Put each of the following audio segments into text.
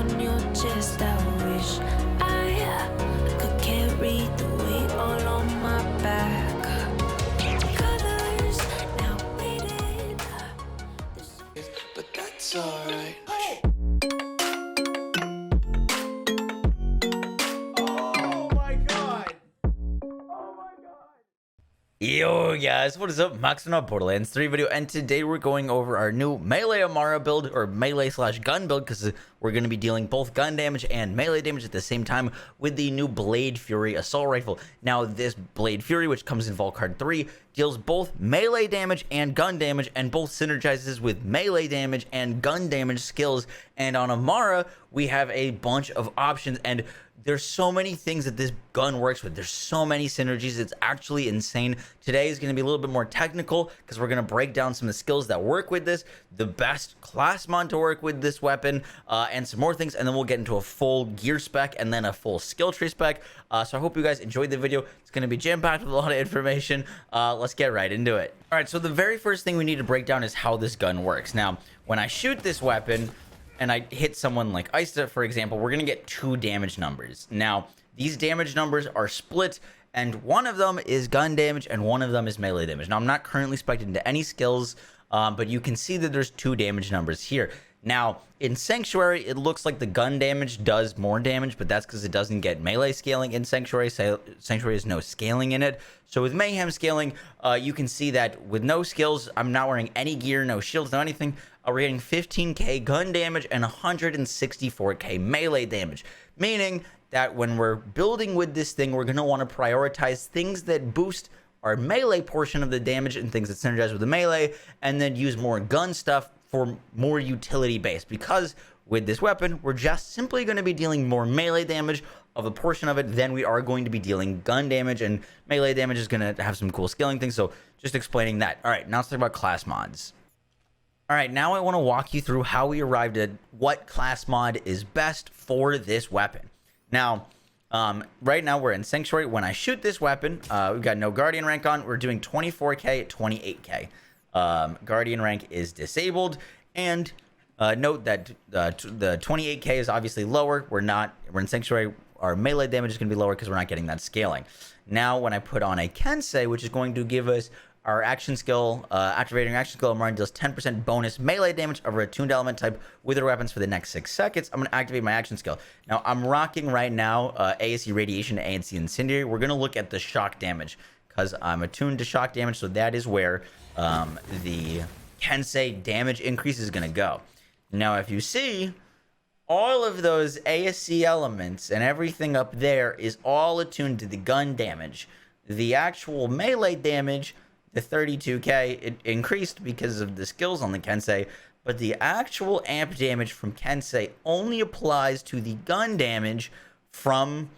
on your chest. I wish I could carry the weight all on my back. Colors now faded, but that's alright. Yo guys, what is up? Moxsy on Borderlands 3 video, and today we're going over our new melee Amara build, or melee slash gun build, because we're going to be dealing both gun damage and melee damage at the same time with the new Blade Fury assault rifle. Now this Blade Fury, which comes in Vault Card 3, deals both melee damage and gun damage, and both synergizes with melee damage and gun damage skills. And on Amara we have a bunch of options, and there's so many things that this gun works with. There's so many synergies. It's actually insane. Today is going to be a little bit more technical because we're going to break down some of the skills that work with this, the best class mod to work with this weapon, and some more things. And then we'll get into a full gear spec and then a full skill tree spec. So I hope you guys enjoyed the video. It's going to be jam-packed with a lot of information. Let's get right into it. All right, so the very first thing we need to break down is how this gun works. Now, when I shoot this weapon and I hit someone like Ista, for example, we're going to get 2 damage numbers. Now, these damage numbers are split, and one of them is gun damage and one of them is melee damage. Now, I'm not currently spec'd into any skills, but you can see that there's 2 damage numbers here. Now, in Sanctuary, it looks like the gun damage does more damage, but that's because it doesn't get melee scaling in Sanctuary. Sanctuary has no scaling in it. So with Mayhem scaling, you can see that with no skills, I'm not wearing any gear, no shields, no anything. We're getting 15k gun damage and 164k melee damage, meaning that when we're building with this thing, we're going to want to prioritize things that boost our melee portion of the damage and things that synergize with the melee, and then use more gun stuff for more utility based, because with this weapon we're just simply going to be dealing more melee damage of a portion of it than we are going to be dealing gun damage, and melee damage is going to have some cool scaling things. So just explaining that. All right, now let's talk about class mods. All right, now I want to walk you through how we arrived at what class mod is best for this weapon. Now, right now we're in Sanctuary. When I shoot this weapon, we've got no Guardian rank on. We're doing 24k, 28k. Guardian rank is disabled, and note that the 28k is obviously lower. We're in Sanctuary. Our melee damage is going to be lower because we're not getting that scaling. Now, when I put on a Kensei, which is going to give us our action skill, activating action skill, Amara deals 10% bonus melee damage over a tuned element type with her weapons for the next 6 seconds. I'm going to activate my action skill. Now, I'm rocking right now ASE Radiation, ANC Incendiary. We're going to look at the shock damage because I'm attuned to shock damage, so that is where the Kensei damage increase is going to go. Now, if you see, all of those ASC elements and everything up there is all attuned to the gun damage. The actual melee damage, the 32k, it increased because of the skills on the Kensei, but the actual amp damage from Kensei only applies to the gun damage from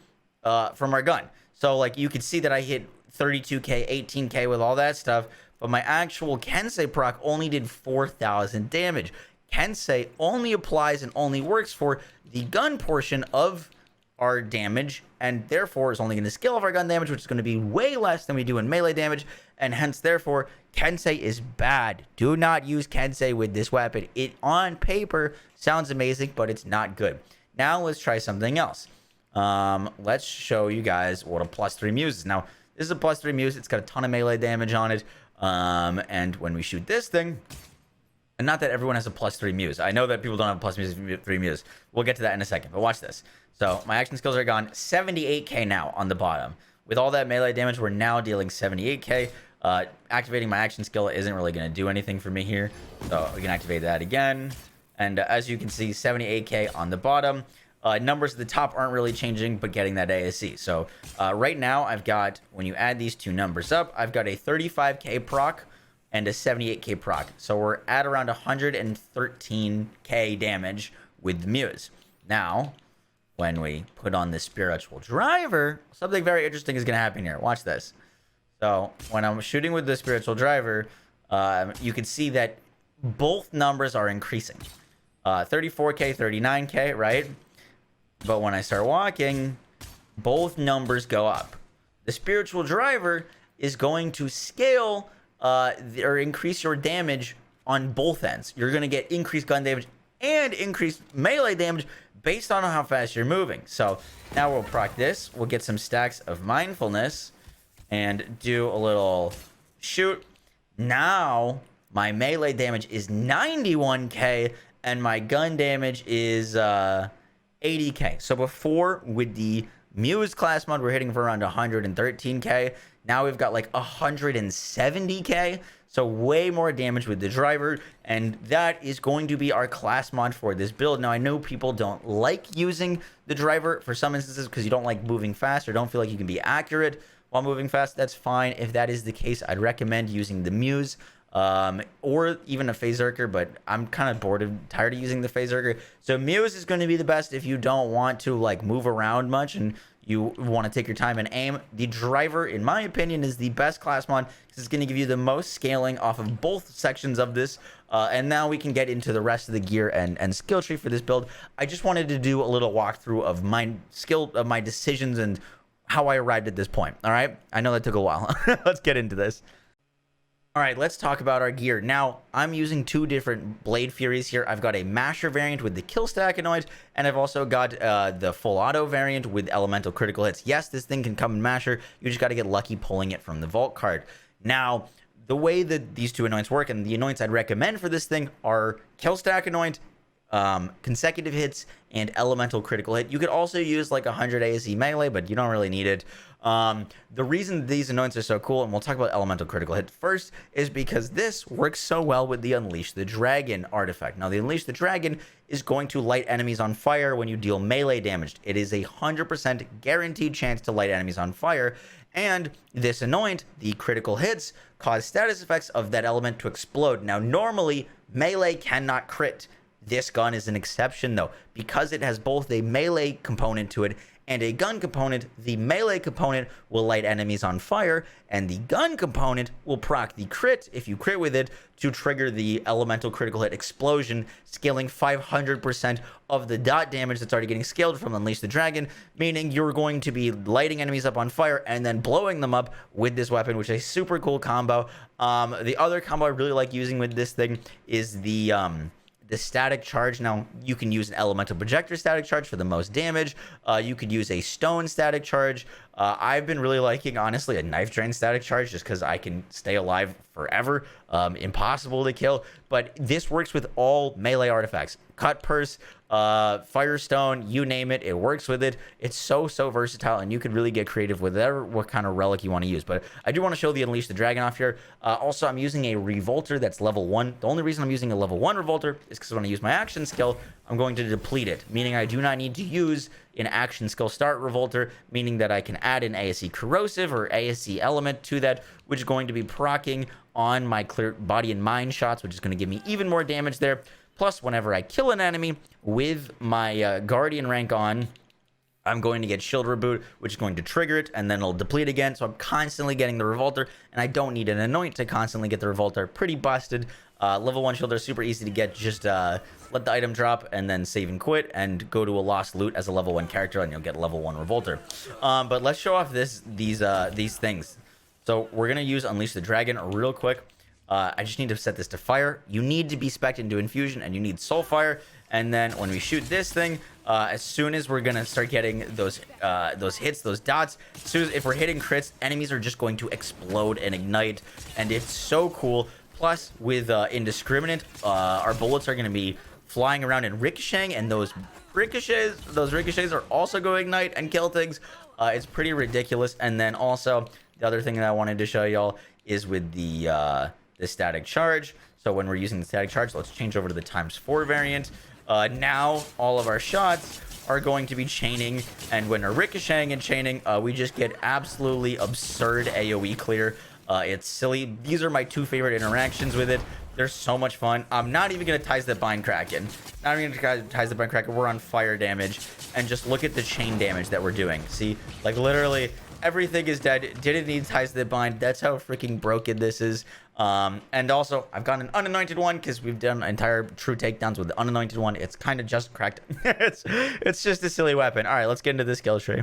our gun. So like you can see that I hit 32k, 18k with all that stuff, but my actual Kensei proc only did 4,000 damage. Kensei only applies and only works for the gun portion of our damage, and therefore is only going to scale off our gun damage, which is going to be way less than we do in melee damage, and hence therefore Kensei is bad. Do not use Kensei with this weapon. It on paper sounds amazing, but it's not good. Now let's try something else. Let's show you guys what a +3 Muse is. Now this is a +3 Muse. It's got a ton of melee damage on it, and when we shoot this thing, and not that everyone has a +3 Muse. I know that people don't have a +3 Muse. We'll get to that in a second, but watch this. So my action skills are gone. 78k now on the bottom. With all that melee damage, we're now dealing 78k. Activating my action skill isn't really going to do anything for me here. So we can activate that again. And as you can see, 78k on the bottom. Numbers at the top aren't really changing, but getting that ASC. So right now I've got, when you add these two numbers up, I've got a 35k proc and a 78k proc. So we're at around 113k damage with the Muse. Now, when we put on the spiritual driver, something very interesting is going to happen here. Watch this. So when I'm shooting with the spiritual driver, you can see that both numbers are increasing. 34k, 39k, right? But when I start walking, both numbers go up. The spiritual driver is going to scale or increase your damage on both ends. You're going to get increased gun damage and increased melee damage based on how fast you're moving. So now we'll proc this. We'll get some stacks of mindfulness and do a little shoot. Now my melee damage is 91k and my gun damage is 80k. So before, with the Muse class mod, we're hitting for around 113k. Now we've got like 170k. So way more damage with the driver, and that is going to be our class mod for this build. Now I know people don't like using the driver for some instances because you don't like moving fast or don't feel like you can be accurate while moving fast. That's fine. If that is the case, I'd recommend using the Muse or even a Phaserker, but I'm kind of bored and tired of using the Phaserker. So Muse is going to be the best if you don't want to like move around much and you want to take your time and aim. The driver, in my opinion, is the best class mod because it's going to give you the most scaling off of both sections of this. And now we can get into the rest of the gear and skill tree for this build. I just wanted to do a little walkthrough of my skill, of my decisions and how I arrived at this point. All right, I know that took a while. Let's get into this. All right, let's talk about our gear. Now, I'm using two different Blade Furies here. I've got a Masher variant with the kill stack annoyed, and I've also got the full auto variant with elemental critical hits. Yes, this thing can come in Masher. You just got to get lucky pulling it from the vault card. Now, the way that these two anoints work, and the anoints I'd recommend for this thing are kill stack anoint, consecutive hits, and elemental critical hit. You could also use like 100 ASE melee, but you don't really need it. The reason these anoints are so cool, and we'll talk about elemental critical hit first, is because this works so well with the Unleash the Dragon artifact. Now, the Unleash the Dragon is going to light enemies on fire when you deal melee damage. It is a 100% guaranteed chance to light enemies on fire, and this anoint, the critical hits, cause status effects of that element to explode. Now, normally, melee cannot crit. This gun is an exception, though, because it has both a melee component to it and a gun component. The melee component will light enemies on fire, and the gun component will proc the crit, if you crit with it, to trigger the elemental critical hit explosion, scaling 500% of the dot damage that's already getting scaled from Unleash the Dragon, meaning you're going to be lighting enemies up on fire and then blowing them up with this weapon, which is a super cool combo. The other combo I really like using with this thing is the static charge. Now, you can use an elemental projector static charge for the most damage. You could use a stone static charge. I've been really liking, honestly, a knife drain static charge just because I can stay alive forever. Impossible to kill. But this works with all melee artifacts. Cut purse, firestone, you name it, it works with it. It's so versatile, and you could really get creative with what kind of relic you want to use. But I do want to show the Unleash the Dragon off here. Also, I'm using a Revolter that's level 1. The only reason I'm using a level 1 Revolter is because when I use my action skill, I'm going to deplete it, meaning I do not need to use an action skill start Revolter, meaning that I can add an ASE Corrosive or ASE element to that, which is going to be proccing on my clear body and mind shots, which is going to give me even more damage there. Plus, whenever I kill an enemy with my Guardian rank on, I'm going to get Shield Reboot, which is going to trigger it, and then it'll deplete again. So I'm constantly getting the Revolter, and I don't need an Anoint to constantly get the Revolter. Pretty busted. Level 1 Shield are super easy to get. Just let the item drop, and then save and quit, and go to a Lost Loot as a level 1 character, and you'll get a level 1 Revolter. But let's show off these things. So we're going to use Unleash the Dragon real quick. I just need to set this to fire. You need to be spec'd into infusion, and you need Soulfire. And then when we shoot this thing, as soon as we're gonna start getting those hits, those dots, as soon as if we're hitting crits, enemies are just going to explode and ignite, and it's so cool. Plus, with Indiscriminate, our bullets are gonna be flying around and ricocheting, and those ricochets are also going to ignite and kill things. It's pretty ridiculous. And then also the other thing that I wanted to show y'all is with the static charge. So when we're using the static charge, let's change over to the ×4 variant. Now all of our shots are going to be chaining, and when we're ricocheting and chaining, we just get absolutely absurd AoE clear. It's silly. These are my two favorite interactions with it. They're so much fun. I'm not even going to Ties the Bind Kraken. Not even going to Ties the Bind Kraken. We're on fire damage, and just look at the chain damage that we're doing. See, like literally everything is dead. Didn't need Ties the Bind. That's how freaking broken this is. And also, I've got an unanointed one because we've done entire true takedowns with the unanointed one. It's kind of just cracked. it's just a silly weapon. All right, let's get into the skill tree.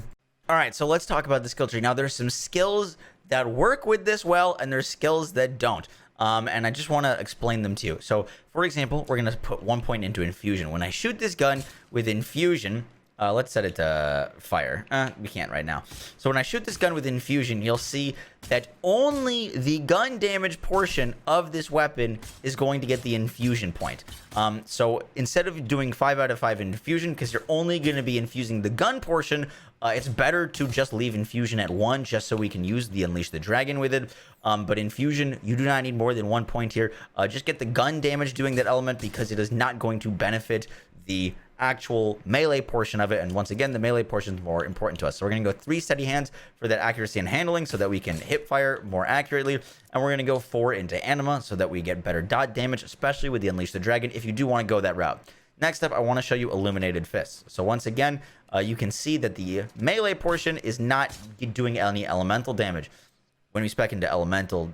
All right, so let's talk about the skill tree. Now, there's some skills that work with this well, and there's skills that don't. and I just want to explain them to you. So, for example, we're going to put 1 point into infusion. When I shoot this gun with infusion, let's set it to fire. We can't right now. So when I shoot this gun with infusion, you'll see that only the gun damage portion of this weapon is going to get the infusion point. So instead of doing 5 out of 5 infusion, because you're only going to be infusing the gun portion, it's better to just leave infusion at 1 just so we can use the Unleash the Dragon with it. But infusion, you do not need more than 1 point here. Just get the gun damage doing that element because it is not going to benefit the actual melee portion of it, and once again the melee portion is more important to us. So we're going to go 3 steady hands for that accuracy and handling so that we can hip fire more accurately, and we're going to go 4 into anima so that we get better dot damage, especially with the Unleash the Dragon if you do want to go that route. Next up, I want to show you illuminated fists. So once again, you can see that the melee portion is not doing any elemental damage. When we spec into elemental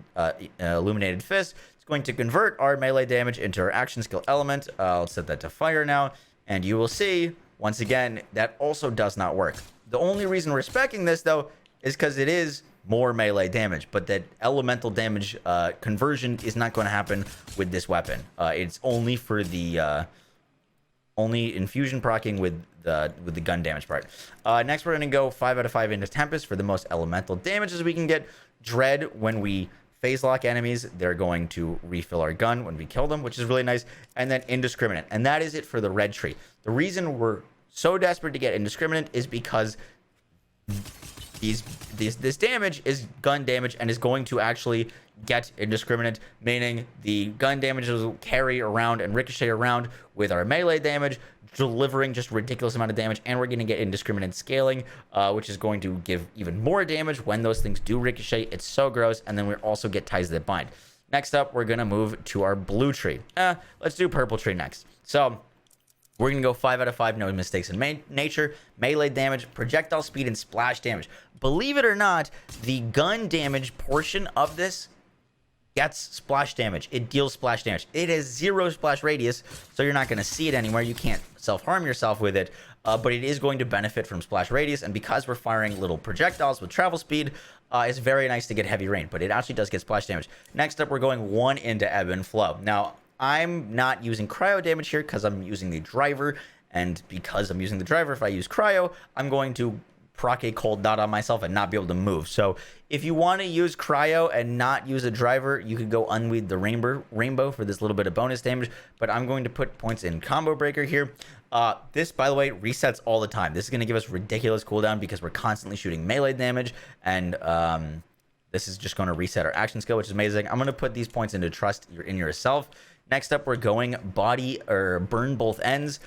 illuminated fist, it's going to convert our melee damage into our action skill element. Let's set that to fire now. And you will see, once again, that also does not work. The only reason we're speccing this, though, is because it is more melee damage. But that elemental damage conversion is not going to happen with this weapon. It's only for the only infusion proccing with the gun damage part. Next, we're going to go 5 out of 5 into Tempest for the most elemental damage as we can get. Dread, when we phase lock enemies, they're going to refill our gun when we kill them, which is really nice. And then Indiscriminate. And that is it for the red tree. The reason we're so desperate to get Indiscriminate is because this damage is gun damage and is going to actually get Indiscriminate, meaning the gun damage will carry around and ricochet around with our melee damage, delivering just ridiculous amount of damage, and we're going to get Indiscriminate scaling, which is going to give even more damage when those things do ricochet. It's so gross. And then we also get Ties That Bind. Next up, we're going to move to our blue tree. Let's do purple tree next. So we're going to go 5 out of 5, no mistakes in nature, melee damage, projectile speed, and splash damage. Believe it or not, the gun damage portion of this gets splash damage. It deals splash damage. It has 0 splash radius, so you're not going to see it anywhere. You can't self-harm yourself with it, but it is going to benefit from splash radius, and because we're firing little projectiles with travel speed, it's very nice to get heavy rain, but it actually does get splash damage. Next up, we're going 1 into ebb and flow. Now, I'm not using cryo damage here because I'm using the driver, and because I'm using the driver, if I use cryo, I'm going to proc a cold dot on myself and not be able to move. So if you want to use cryo and not use a driver, you could go unweed the rainbow for this little bit of bonus damage, but I'm going to put points in combo breaker here. This, by the way, resets all the time. This is going to give us ridiculous cooldown because we're constantly shooting melee damage, and this is just going to reset our action skill, which is amazing. I'm going to put these points into trust in yourself. Next up, we're going body or burn both ends.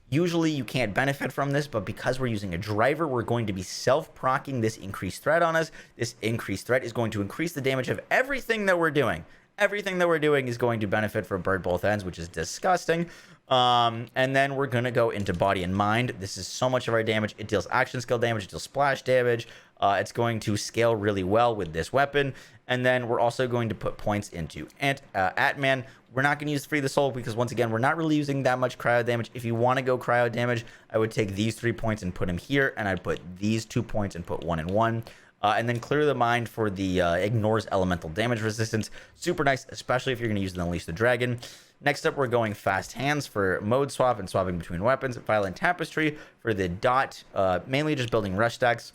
Usually you can't benefit from this, but because we're using a driver, we're going to be self-procking this increased threat on us. This increased threat is going to increase the damage of everything that we're doing. Everything that we're doing is going to benefit from burn both ends, which is disgusting. And then we're going to go into body and mind. This is so much of our damage. It deals action skill damage, it deals splash damage. It's going to scale really well with this weapon. And then we're also going to put points into Atman. We're not going to use Free the Soul because, once again, we're not really using that much cryo damage. If you want to go cryo damage, I would take these 3 points and put them here, and I'd put these 2 points and put 1 and 1. And then Clear the Mind for the ignores elemental damage resistance. Super nice, especially if you're going to use the Unleash the Dragon. Next up, we're going Fast Hands for mode swap and swapping between weapons. Violent Tapestry for the dot, mainly just building rush stacks.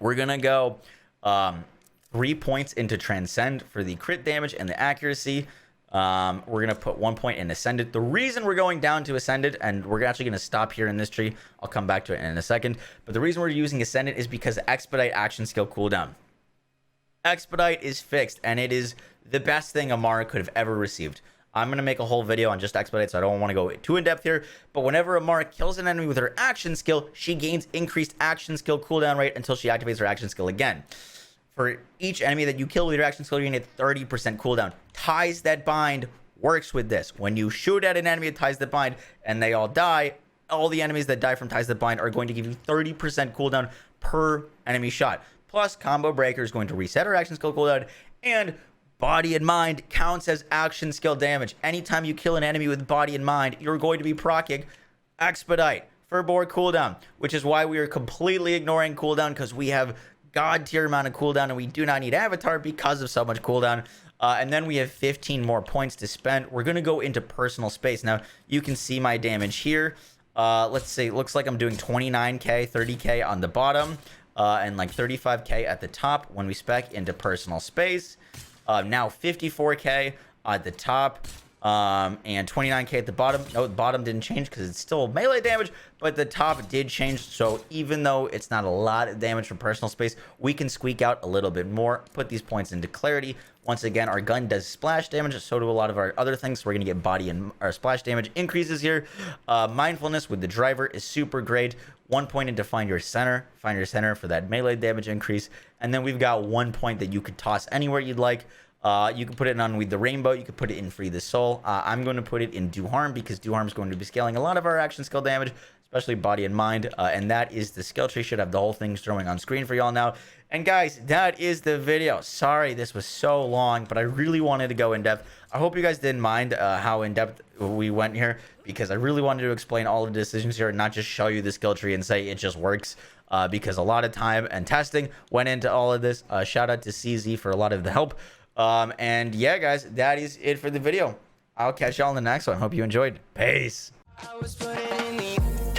We're going to go 3 points into Transcend for the crit damage and the accuracy. We're going to put 1 point in Ascended. The reason we're going down to Ascended, and we're actually going to stop here in this tree, I'll come back to it in a second, but the reason we're using Ascended is because Expedite action skill cooldown. Expedite is fixed, and it is the best thing Amara could have ever received. I'm going to make a whole video on just Expedite, so I don't want to go too in-depth here, but whenever Amara kills an enemy with her action skill, she gains increased action skill cooldown rate until she activates her action skill again. For each enemy that you kill with your action skill, you're going to get 30% cooldown. Ties That Bind works with this. When you shoot at an enemy with Ties That Bind and they all die, all the enemies that die from Ties That Bind are going to give you 30% cooldown per enemy shot. Plus, Combo Breaker is going to reset our action skill cooldown, and Body and Mind counts as action skill damage. Anytime you kill an enemy with Body and Mind, you're going to be proccing Expedite for more cooldown, which is why we are completely ignoring cooldown, because we have god tier amount of cooldown and we do not need Avatar because of so much cooldown. And then we have 15 more points to spend. We're going to go into personal space. Now, you can see my damage here. Let's see. It looks like I'm doing 29k, 30k on the bottom, and like 35k at the top when we spec into personal space. Now 54k at the top, and 29k at the bottom. No, the bottom didn't change because it's still melee damage, but the top did change. So even though it's not a lot of damage from personal space, we can squeak out a little bit more, put these points into clarity. Once again, our gun does splash damage, so do a lot of our other things. So we're going to get body and our splash damage increases here. Mindfulness with the driver is super great. 1 point into find your center for that melee damage increase. And then we've got 1 point that you could toss anywhere you'd like. You can put it on with the rainbow. You could put it in free the soul. I'm going to put it in do harm because do harm is going to be scaling a lot of our action skill damage, especially body and mind. And that is the skill tree. Should have the whole thing throwing on screen for y'all now. And guys, that is the video. Sorry this was so long, but I really wanted to go in depth. I hope you guys didn't mind how in depth we went here, because I really wanted to explain all of the decisions here and not just show you the skill tree and say it just works. Because a lot of time and testing went into all of this. Shout out to CZ for a lot of the help. And yeah, guys, that is it for the video. I'll catch y'all in the next one. Hope you enjoyed. Peace. I was putting in the